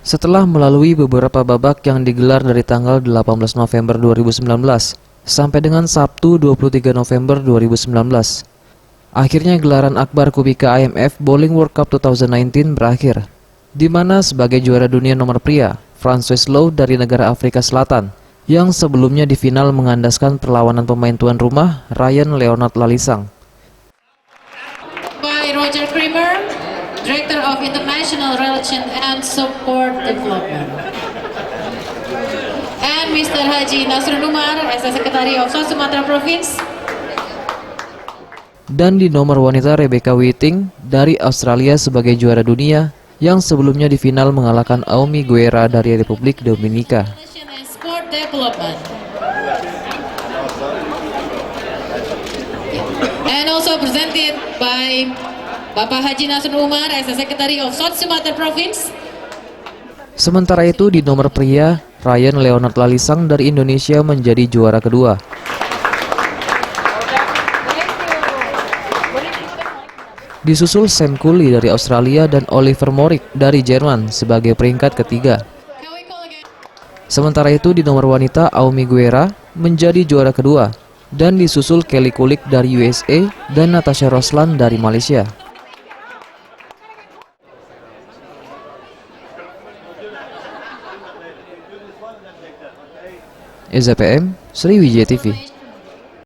Setelah melalui beberapa babak yang digelar dari tanggal 18 November 2019 sampai dengan Sabtu 23 November 2019, akhirnya gelaran akbar Kubika IMF Bowling World Cup 2019 berakhir, di mana sebagai juara dunia nomor pria, Francois Louw dari negara Afrika Selatan, yang sebelumnya di final mengandaskan perlawanan pemain tuan rumah Ryan Leonard Lalisang. By Roger Creamer, Director of International Relations and Support Development, and Mr. Haji Nasrul Umar as the Secretary of South Sumatra Province. Dan di nomor wanita, Rebecca Whiting dari Australia sebagai juara dunia, yang sebelumnya di final mengalahkan Aumi Guerra dari Republik Dominika. Sport Development. And also presented by Bapak Haji Nasrul Umar as the Secretary of South Sumatra Province. Sementara itu di nomor pria, Ryan Leonard Lalisang dari Indonesia menjadi juara kedua. Disusul Sam Cooley dari Australia dan Oliver Morik dari Jerman sebagai peringkat ketiga. Sementara itu di nomor wanita, Aumi Guerra menjadi juara kedua dan disusul Kelly Kulik dari USA dan Natasha Roslan dari Malaysia. EZPM, Sriwijaya TV.